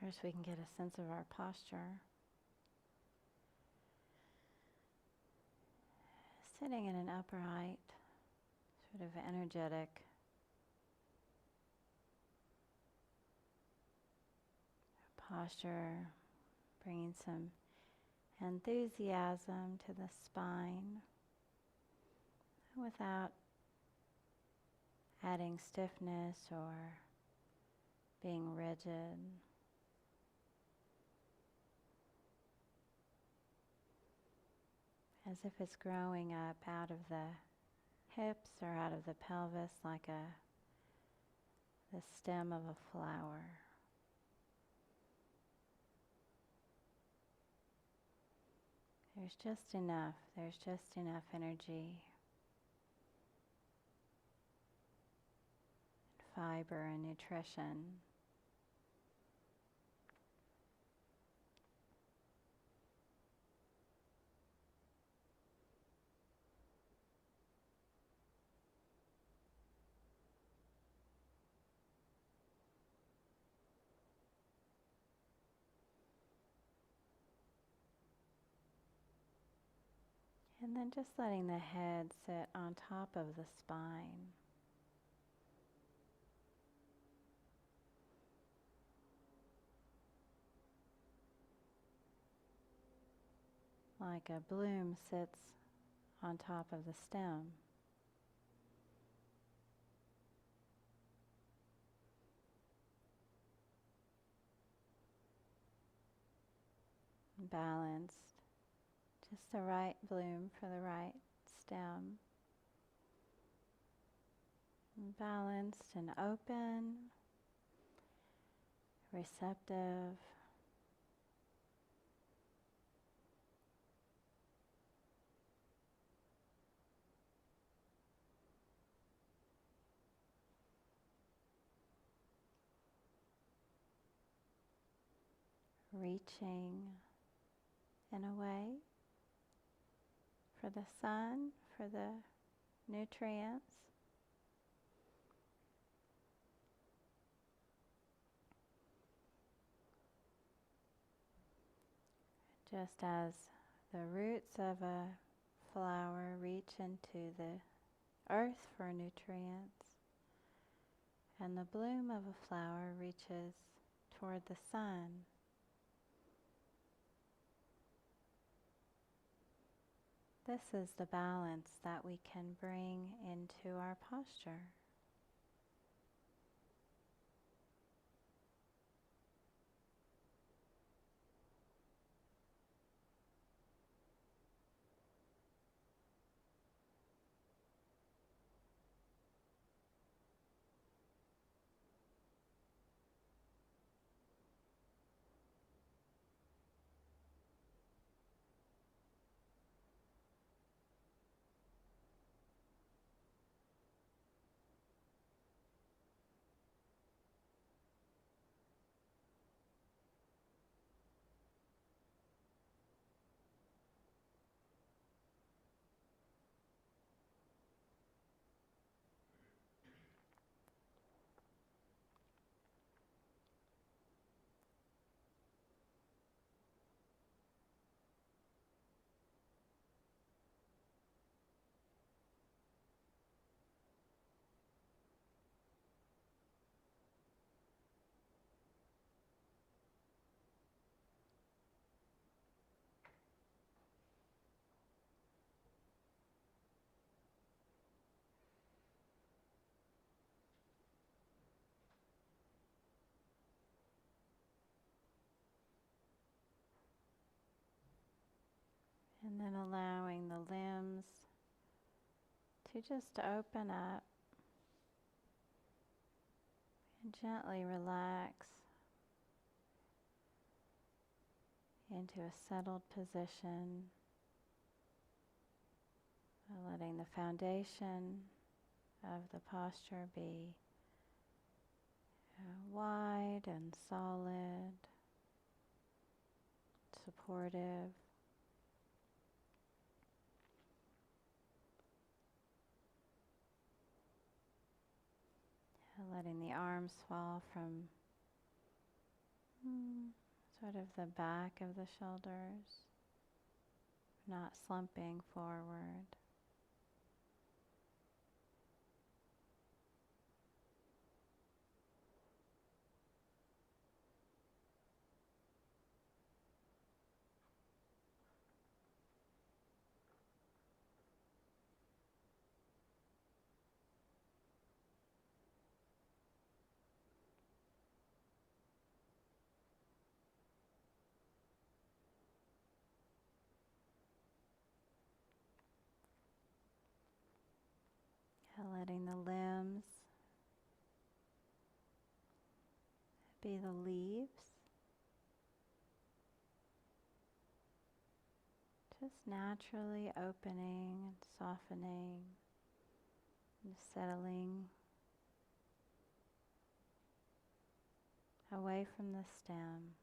First, we can get a sense of our posture. Sitting in an upright, sort of energetic posture, bringing some enthusiasm to the spine without adding stiffness or being rigid. As if it's growing up out of the hips or out of the pelvis like the stem of a flower. There's just enough energy, fiber and nutrition. And then just letting the head sit on top of the spine. Like a bloom sits on top of the stem. Balanced. Just the right bloom for the right stem. Balanced and open, receptive. Reaching in a way for the sun, for the nutrients. Just as the roots of a flower reach into the earth for nutrients, and the bloom of a flower reaches toward the sun. This is the balance that we can bring into our posture. And then allowing the limbs to just open up and gently relax into a settled position, letting the foundation of the posture be wide and solid, supportive. Letting the arms fall from Sort of the back of the shoulders, not slumping forward. Letting the limbs be the leaves, just naturally opening and softening and settling away from the stem.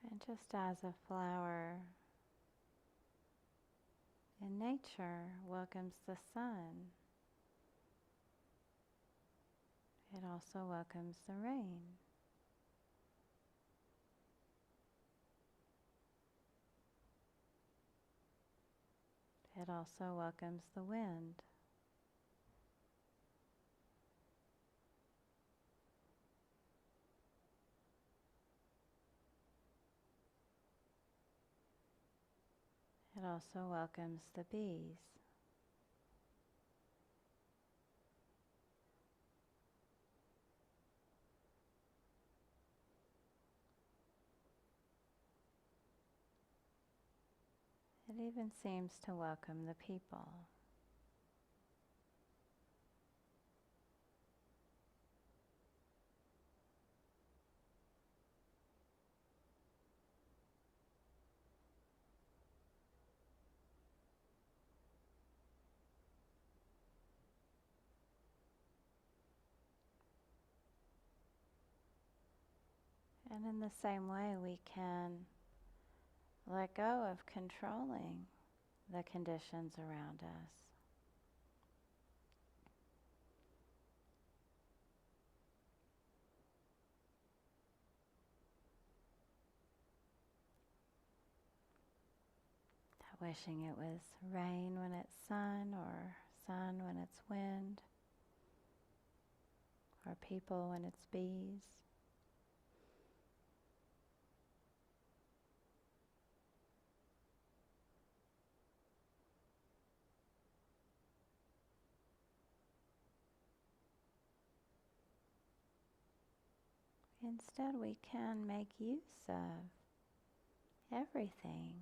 And just as a flower in nature welcomes the sun, it also welcomes the rain. It also welcomes the wind. It also welcomes the bees. It even seems to welcome the people. And in the same way, we can let go of controlling the conditions around us. Not wishing it was rain when it's sun, or sun when it's wind, or people when it's bees. Instead, we can make use of everything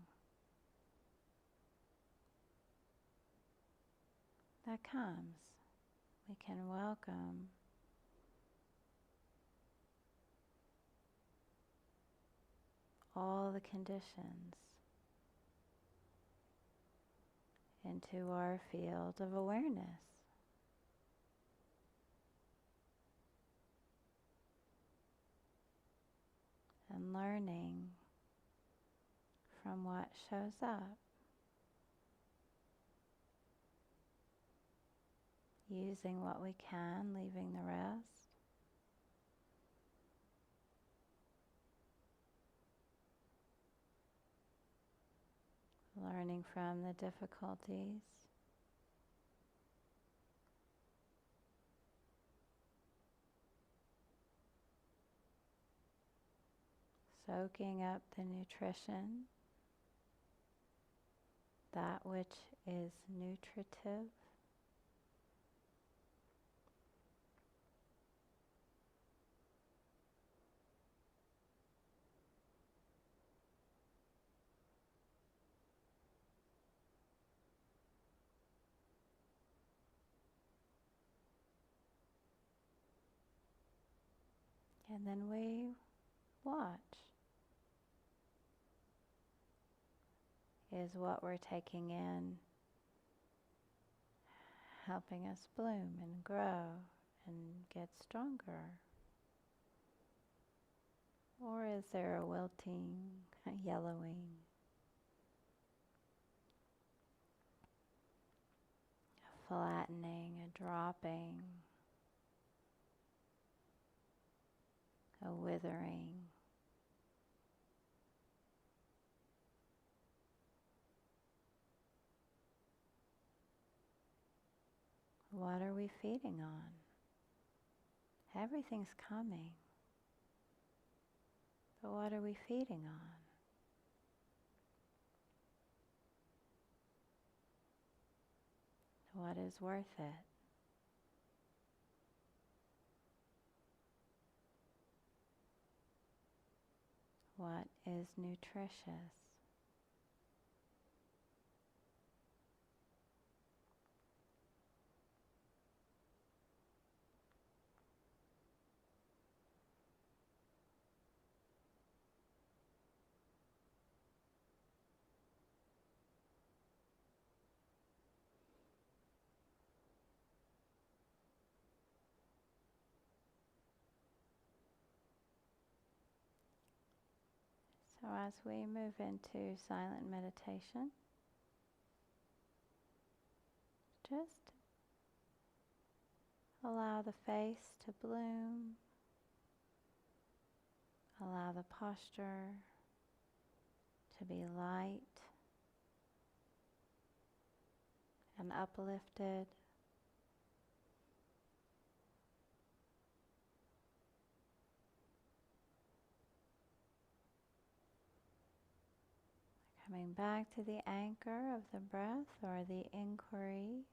that comes. We can welcome all the conditions into our field of awareness. And learning from what shows up. Using what we can, leaving the rest. learning from the difficulties, soaking up the nutrition, that which is nutritive. And then we watch. Is what we're taking in helping us bloom and grow and get stronger? Or is there a wilting, a yellowing, a flattening, a dropping, a withering? What are we feeding on? Everything's coming. But what are we feeding on? What is worth it? What is nutritious? So as we move into silent meditation, just allow the face to bloom, allow the posture to be light and uplifted. Coming back to the anchor of the breath or the inquiry.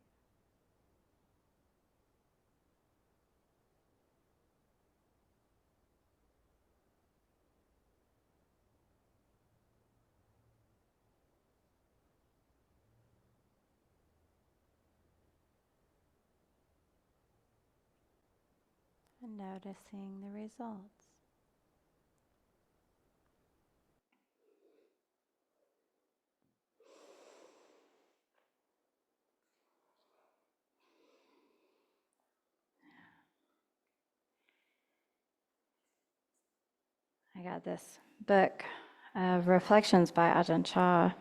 And noticing the results. I got this book of reflections by Ajahn Chah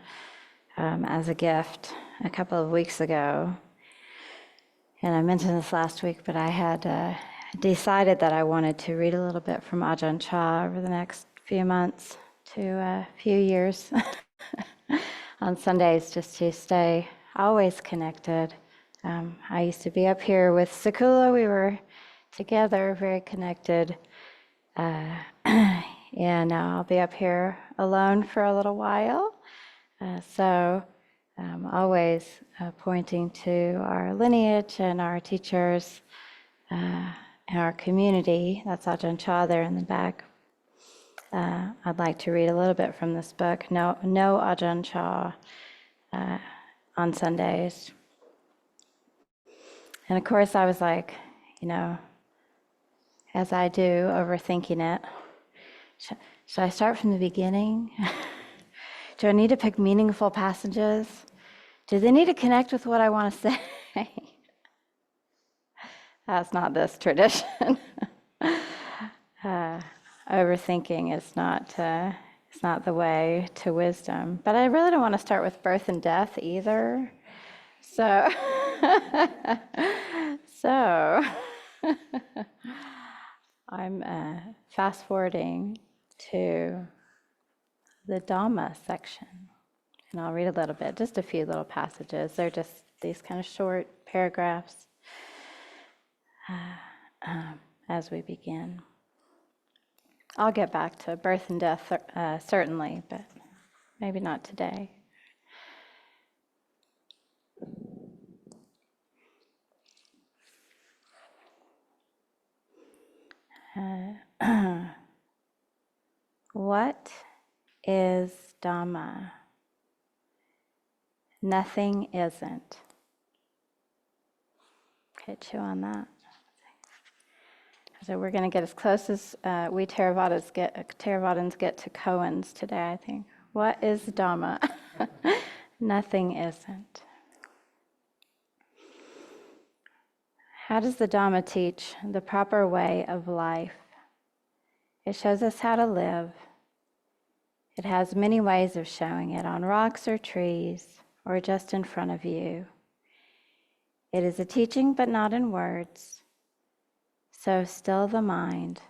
as a gift a couple of weeks ago. And I mentioned this last week, but I had decided that I wanted to read a little bit from Ajahn Chah over the next few months to a few years on Sundays, just to stay always connected. I used to be up here with Sakula. We were together, very connected. And now I'll be up here alone for a little while. So always pointing to our lineage and our teachers and our community. That's Ajahn Chah there in the back. I'd like to read a little bit from this book, No Ajahn Chah, on Sundays. And of course I was like, as I do, overthinking it. Should I start from the beginning? Do I need to pick meaningful passages? Do they need to connect with what I want to say? That's not this tradition. Overthinking is not it's not the way to wisdom. But I really don't want to start with birth and death either. So, so I'm fast forwarding to the Dhamma section. And I'll read a little bit, just a few little passages. They're just these kind of short paragraphs as we begin. I'll get back to birth and death, certainly, but maybe not today. What is Dhamma? Nothing isn't. Okay, chew on that. So we're going to get as close as we Theravadins get to koans today, I think. What is Dhamma? Nothing isn't. How does the Dhamma teach the proper way of life? It shows us how to live. It has many ways of showing it, on rocks or trees, or just in front of you. It is a teaching, but not in words. So still the mind,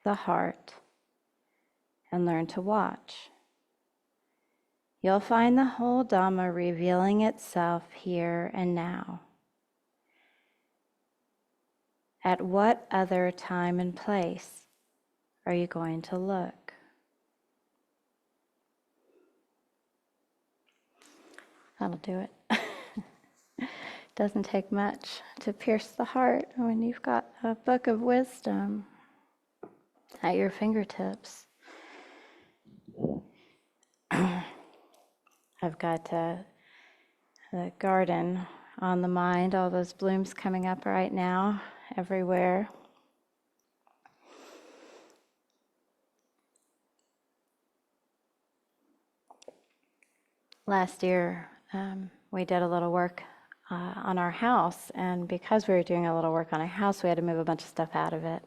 the heart, and learn to watch. You'll find the whole Dhamma revealing itself here and now. At what other time and place are you going to look? That'll do it. Doesn't take much to pierce the heart when you've got a book of wisdom at your fingertips. I've got the garden on the mind, all those blooms coming up right now, everywhere. Last year, we did a little work on our house, and because we were doing a little work on our house, we had to move a bunch of stuff out of it.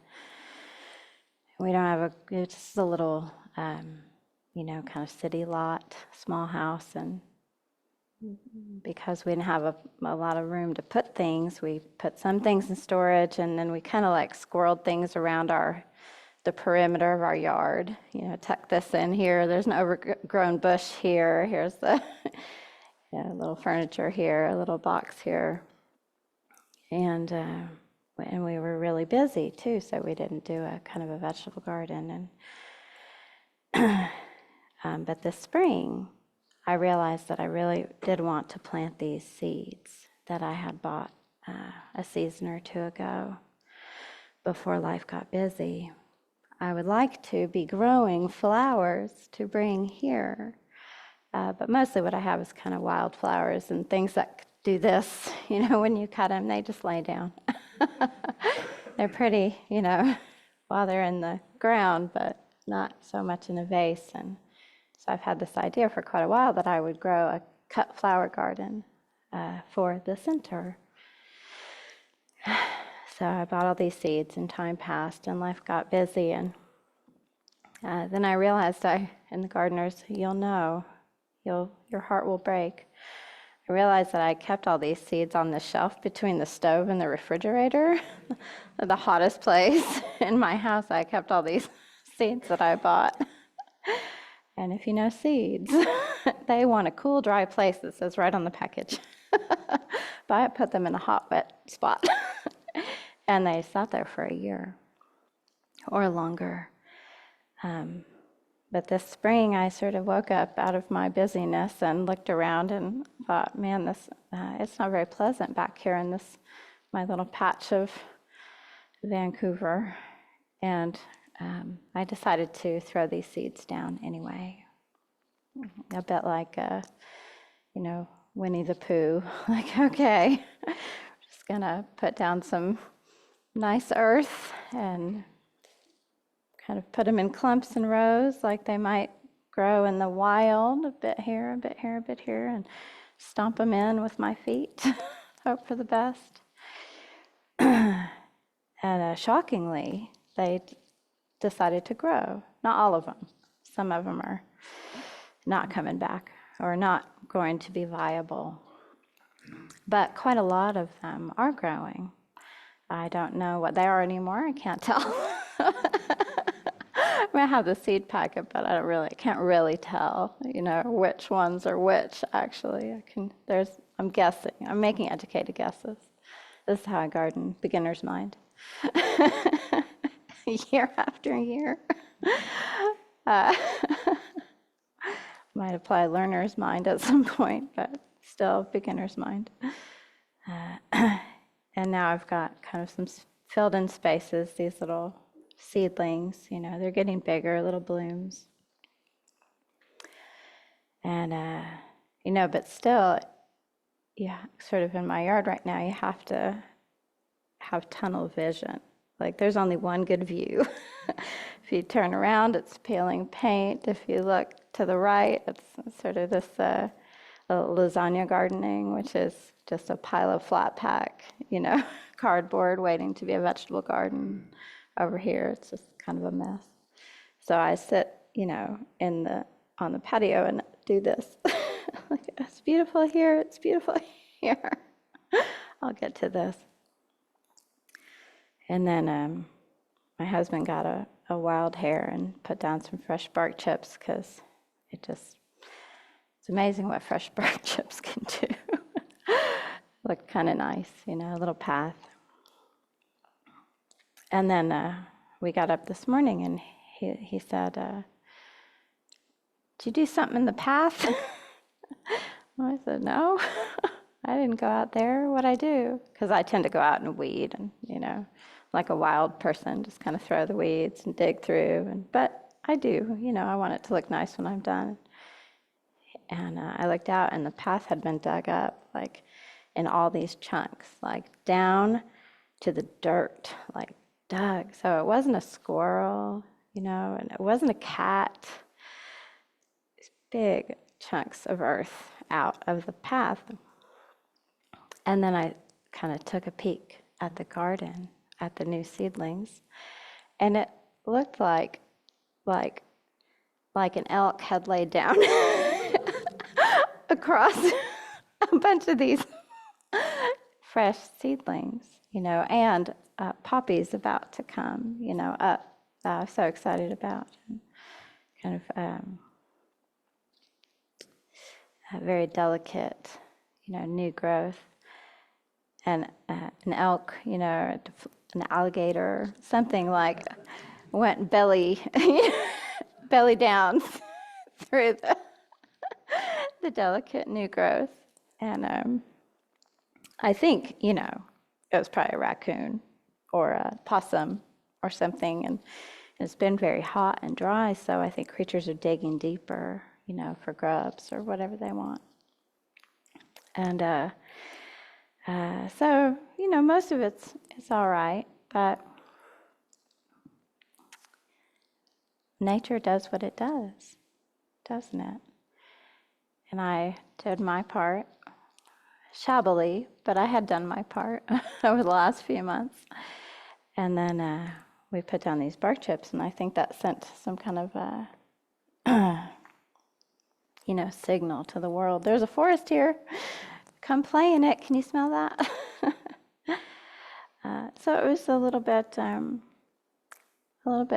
We don't have it's just a little, kind of city lot, small house, and because we didn't have a lot of room to put things, we put some things in storage, and then we kind of like squirreled things around the perimeter of our yard. Tuck this in here, there's an overgrown bush here, here's the little furniture here, a little box here. And we were really busy too, so we didn't do a kind of a vegetable garden. And but this spring, I realized that I really did want to plant these seeds that I had bought a season or two ago before life got busy. I would like to be growing flowers to bring here. But mostly what I have is kind of wildflowers and things that do this. When you cut them, they just lay down. They're pretty, while they're in the ground, but not so much in a vase. And so I've had this idea for quite a while that I would grow a cut flower garden for the center. So I bought all these seeds, and time passed, and life got busy. And then I realized and the gardeners, you'll know, your heart will break. I realized that I kept all these seeds on the shelf between the stove and the refrigerator, the hottest place in my house. I kept all these seeds that I bought. And if you know seeds, they want a cool, dry place that says right on the package. Buy it, put them in a hot, wet spot. And they sat there for a year or longer. But this spring, I sort of woke up out of my busyness and looked around and thought, man, it's not very pleasant back here in my little patch of Vancouver. And I decided to throw these seeds down anyway. A bit like, Winnie the Pooh. Like, okay, just gonna put down some nice earth and kind of put them in clumps and rows like they might grow in the wild, a bit here, a bit here, a bit here, and stomp them in with my feet, hope for the best. And shockingly, they decided to grow. Not all of them. Some of them are not coming back or not going to be viable. But quite a lot of them are growing. I don't know what they are anymore. I can't tell. I have the seed packet, but I can't really tell, which ones are which, actually. I'm guessing. I'm making educated guesses. This is how I garden, beginner's mind. Year after year. Might apply learner's mind at some point, but still beginner's mind. And now I've got kind of some filled in spaces, these little seedlings, they're getting bigger, little blooms. And, but still, sort of in my yard right now, you have to have tunnel vision. Like there's only one good view. If you turn around, it's peeling paint. If you look to the right, it's sort of this lasagna gardening, which is just a pile of flat pack, cardboard waiting to be a vegetable garden. Over here, it's just kind of a mess. So I sit, on the patio and do this. Like, it's beautiful here, it's beautiful here. I'll get to this. And then my husband got a wild hair and put down some fresh bark chips because it's amazing what fresh bark chips can do. Look kind of nice, a little path. And then we got up this morning and he said, did you do something in the path? I said, no, I didn't go out there. What'd I do? Because I tend to go out and weed and, like a wild person, just kind of throw the weeds and dig through. But I do, I want it to look nice when I'm done. And I looked out and the path had been dug up, like in all these chunks, like down to the dirt, like dug. So it wasn't a squirrel, and it wasn't a cat. These big chunks of earth out of the path. And then I kind of took a peek at the garden, at the new seedlings, and it looked like an elk had laid down across a bunch of these fresh seedlings, and poppies about to come, up. I was so excited about. Kind of a very delicate, new growth. And an elk, an alligator, something like went belly down through the delicate new growth. And I think, it was probably a raccoon or a possum or something. And it's been very hot and dry, so I think creatures are digging deeper, for grubs or whatever they want. And so, most of it's all right, but nature does what it does, doesn't it? And I did my part, shabbily, but I had done my part over the last few months. And then we put down these bark chips, and I think that sent some kind of signal to the world. There's a forest here. Come play in it. Can you smell that? So it was a little bit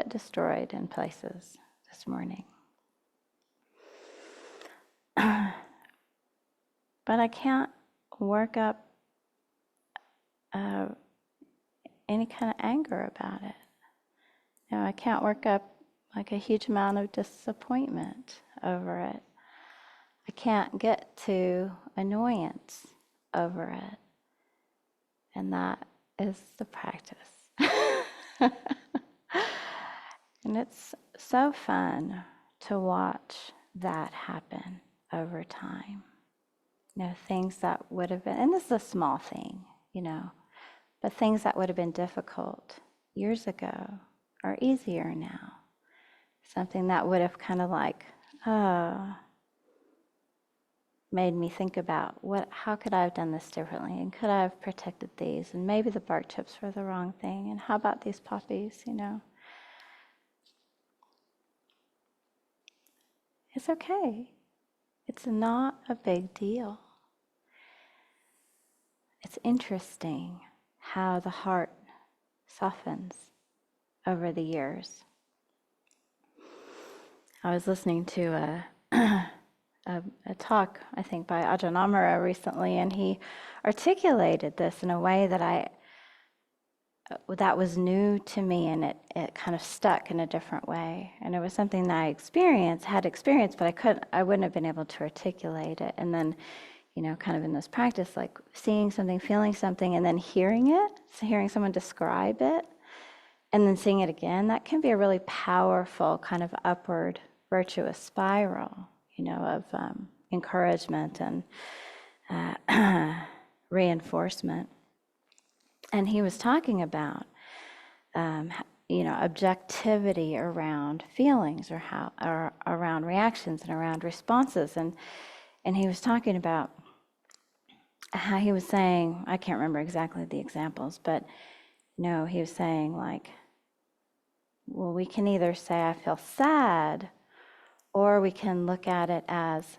destroyed in places this morning. But I can't work up any kind of anger about it. I can't work up like a huge amount of disappointment over it. I can't get to annoyance over it. And that is the practice. And it's so fun to watch that happen over time. Things that would have been, and this is a small thing, but things that would have been difficult years ago are easier now. Something that would have kind of like, made me think about how could I have done this differently, and could I have protected these, and maybe the bark chips were the wrong thing, and how about these poppies, It's okay. It's not a big deal. It's interesting how the heart softens over the years. I was listening to a talk, I think, by Ajahn Amaro recently, and he articulated this in a way that was new to me, and it kind of stuck in a different way. And it was something that I had experienced, but I wouldn't have been able to articulate it. And then, kind of in this practice, like seeing something, feeling something, and then hearing it, so hearing someone describe it, and then seeing it again, that can be a really powerful kind of upward virtuous spiral, of encouragement and reinforcement. And he was talking about, objectivity around feelings or around reactions and around responses. And he was talking about how he was saying, I can't remember exactly the examples, but he was saying like, well, we can either say I feel sad, or we can look at it as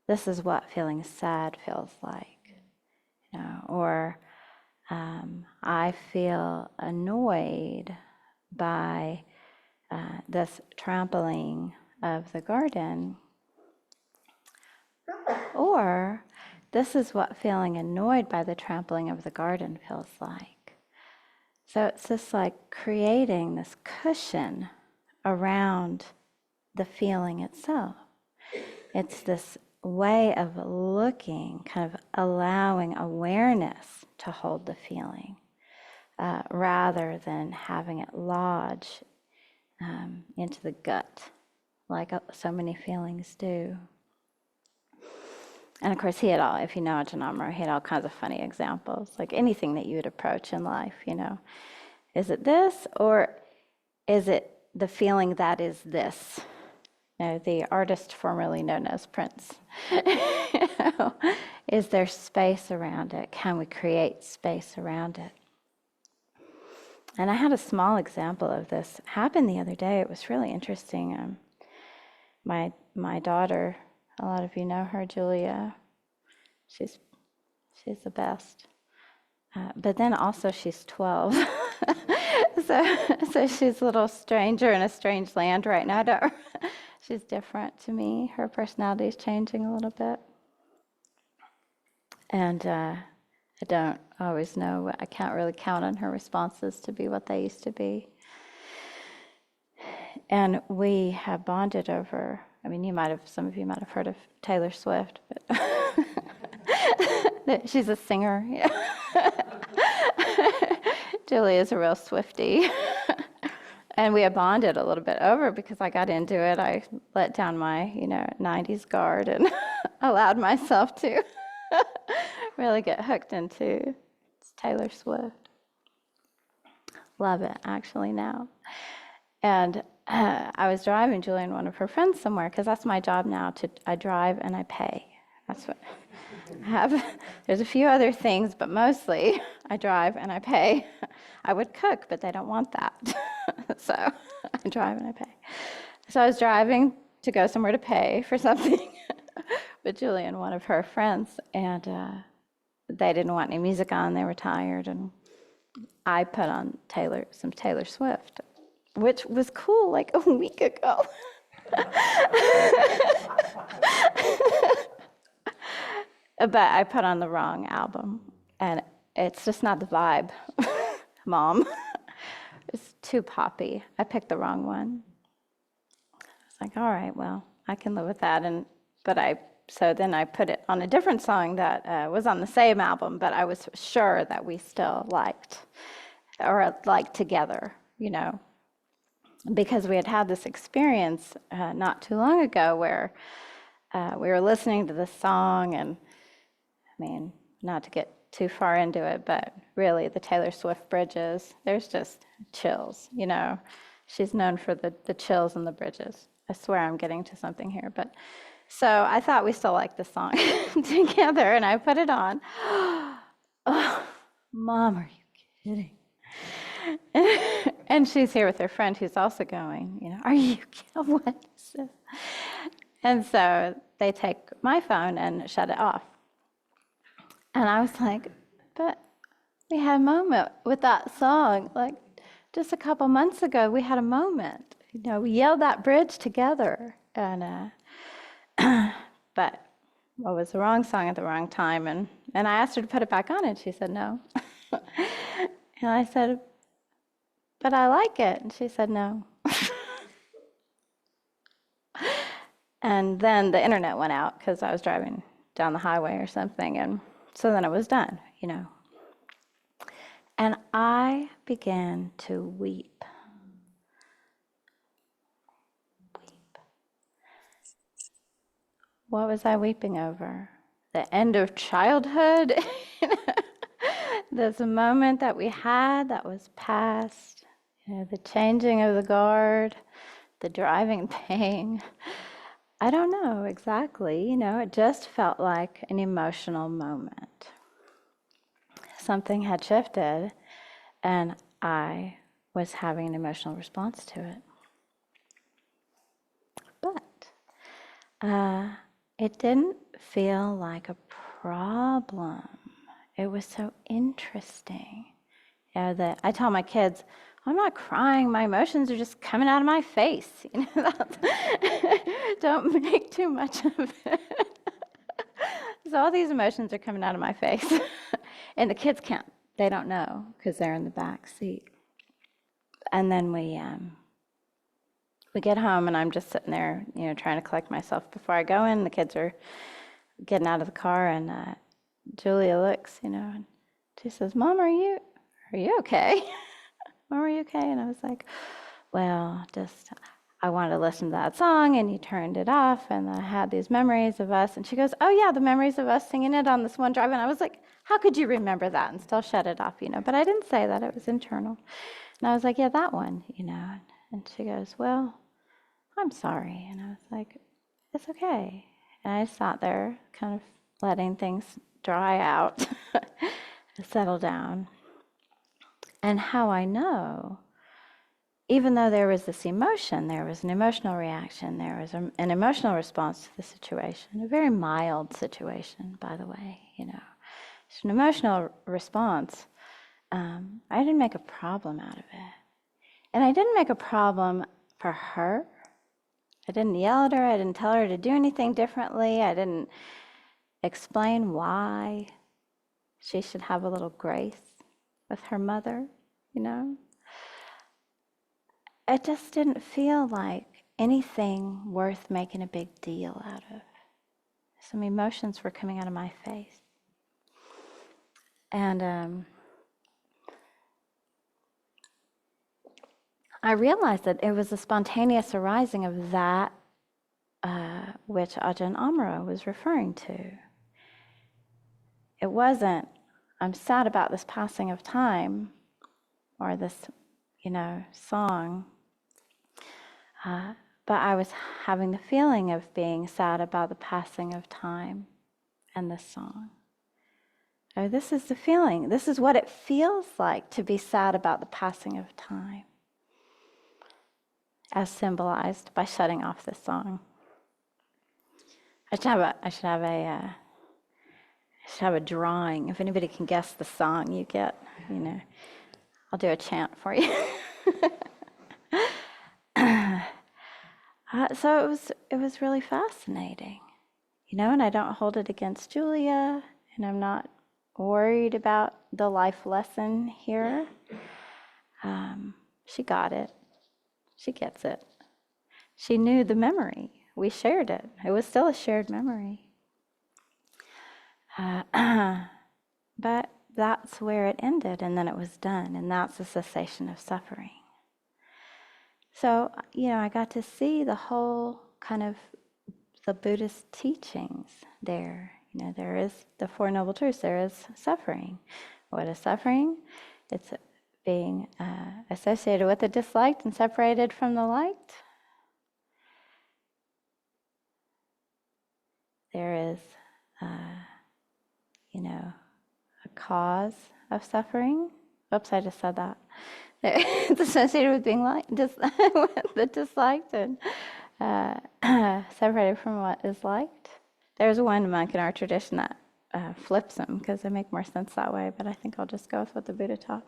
this is what feeling sad feels like, or I feel annoyed by this trampling of the garden, or this is what feeling annoyed by the trampling of the garden feels like. So it's just like creating this cushion around the feeling itself. It's this way of looking, kind of allowing awareness to hold the feeling, rather than having it lodge into the gut, like so many feelings do. And of course, he had all, if you know Ajahn Amaro, he had all kinds of funny examples, like anything that you would approach in life, Is it this, or is it the feeling that is this? The artist formerly known as Prince. Is there space around it? Can we create space around it? And I had a small example of this happen the other day. It was really interesting. My daughter, a lot of you know her, Julia. She's the best. But then also she's 12. so she's a little stranger in a strange land right now. She's different to me. Her personality is changing a little bit. And I don't always know, I can't really count on her responses to be what they used to be. And we have bonded over, some of you might have heard of Taylor Swift, but she's a singer. Julie is a real Swiftie. And we have bonded a little bit over because I got into it. I let down my, 90s guard and allowed myself to really get hooked into Taylor Swift. Love it, actually, now. And I was driving Julie and one of her friends somewhere, because that's my job now. I drive and I pay. That's what I have. There's a few other things, but mostly I drive and I pay. I would cook, but they don't want that. So I drive and I pay. So I was driving to go somewhere to pay for something with Julie and one of her friends, and they didn't want any music on. They were tired, and I put on some Taylor Swift, which was cool like a week ago. But I put on the wrong album, and it's just not the vibe, Mom. It's too poppy. I picked the wrong one. It's like, all right, well, I can live with that. So then I put it on a different song that was on the same album, but I was sure that we still liked, or liked together, because we had this experience not too long ago where we were listening to this song, and not to get too far into it, but really the Taylor Swift bridges, there's just chills, She's known for the chills and the bridges. I swear I'm getting to something here, but so I thought we still liked the song together, and I put it on. Oh, Mom, are you kidding? And she's here with her friend who's also going, are you kidding? What is this? And so they take my phone and shut it off. And I was like, but we had a moment with that song. Like just a couple months ago, we had a moment. We yelled that bridge together. And but it was the wrong song at the wrong time, and I asked her to put it back on, and she said no. And I said, but I like it, and she said no. And then the internet went out because I was driving down the highway or something, and so then it was done, you know. And I began to weep. What was I weeping over? The end of childhood? There's a moment that we had that was past, you know, the changing of the guard, the driving pain. I don't know exactly, you know, it just felt like an emotional moment. Something had shifted, and I was having an emotional response to it. But it didn't feel like a problem. It was so interesting. You know, that I tell my kids, I'm not crying, my emotions are just coming out of my face. You know, don't make too much of it. So all these emotions are coming out of my face. And the kids can't, they don't know because they're in the back seat. And then we get home, and I'm just sitting there, you know, trying to collect myself before I go in. The kids are getting out of the car, and Julia looks, you know, and she says, Mom, are you okay? Mom, are you okay? And I was like, well, just, I wanted to listen to that song, and you turned it off, and I had these memories of us. And she goes, oh yeah, the memories of us singing it on this one drive. And I was like, how could you remember that? And still shut it off, you know. But I didn't say that, it was internal. And I was like, yeah, that one, you know. And she goes, well, I'm sorry. And I was like, it's okay. And I sat there kind of letting things dry out, settle down. And how I know, even though there was this emotion, there was an emotional reaction, there was an emotional response to the situation, a very mild situation, by the way, you know. It's an emotional response. I didn't make a problem out of it. And I didn't make a problem for her. I didn't yell at her. I didn't tell her to do anything differently. I didn't explain why she should have a little grace with her mother, you know. It just didn't feel like anything worth making a big deal out of. Some emotions were coming out of my face. And I realized that it was a spontaneous arising of that which Ajahn Amaro was referring to. It wasn't, I'm sad about this passing of time, or this, you know, song, but I was having the feeling of being sad about the passing of time and this song. Oh, this is the feeling. This is what it feels like to be sad about the passing of time, as symbolized by shutting off this song. I should have a drawing. If anybody can guess the song you get, you know, I'll do a chant for you. So it was really fascinating, you know, and I don't hold it against Julia, and I'm not worried about the life lesson here. She got it. She gets it. She knew the memory. We shared it. It was still a shared memory. But that's where it ended, and then it was done, and that's the cessation of suffering. So, you know, I got to see the whole kind of the Buddhist teachings there. You know, there is the Four Noble Truths, there is suffering. What is suffering? It's being associated with the disliked and separated from the liked. There is, you know, a cause of suffering. Oops, I just said that. It's associated with being with the disliked and separated from what is liked. There's one monk in our tradition that flips them because they make more sense that way, but I think I'll just go with what the Buddha taught.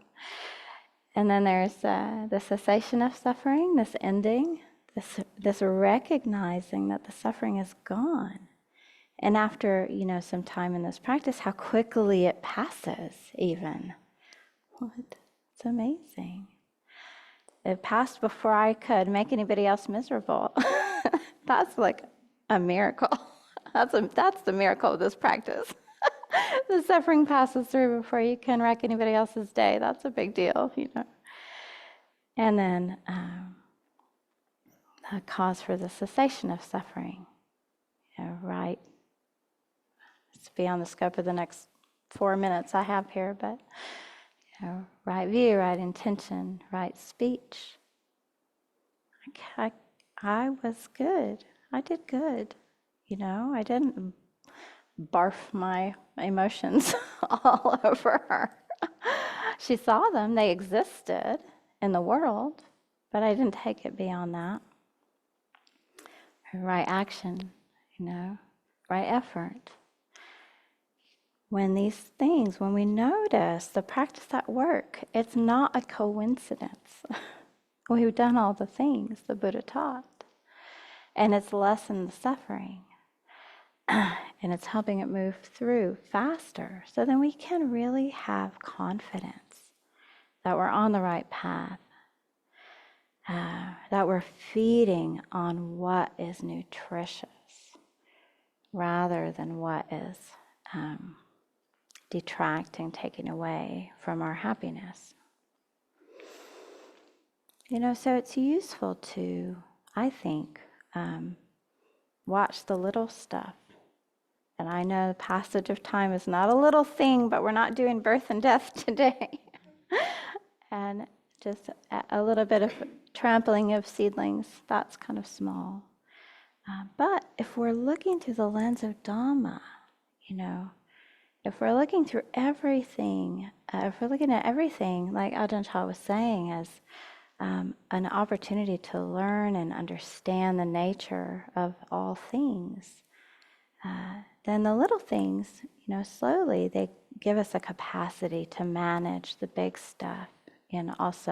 And then there's the cessation of suffering, this ending, this recognizing that the suffering is gone. And after, some time in this practice, how quickly it passes even. What? It's amazing. It passed before I could make anybody else miserable. That's like a miracle. That's the miracle of this practice. The suffering passes through before you can wreck anybody else's day. That's a big deal, And then the cause for the cessation of suffering, right? It's beyond the scope of the next 4 minutes I have here, but right view, right intention, right speech. I was good. I did good. I didn't barf my emotions all over her. She saw them, they existed in the world, but I didn't take it beyond that. Right action, right effort. When we notice the practice at work, it's not a coincidence. We've done all the things the Buddha taught, and it's lessened the suffering. And it's helping it move through faster. So then we can really have confidence that we're on the right path, that we're feeding on what is nutritious rather than what is detracting, taking away from our happiness. So it's useful to, I think, watch the little stuff. And I know the passage of time is not a little thing, but we're not doing birth and death today. And just a little bit of trampling of seedlings, that's kind of small. But if we're looking through the lens of Dhamma, if we're looking through everything, if we're looking at everything, like Ajahn Chah was saying, as an opportunity to learn and understand the nature of all things, then the little things, slowly they give us a capacity to manage the big stuff in also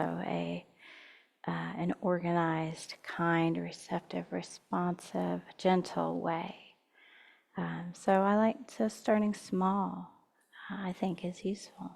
an organized, kind, receptive, responsive, gentle way. So I like starting small, I think is useful.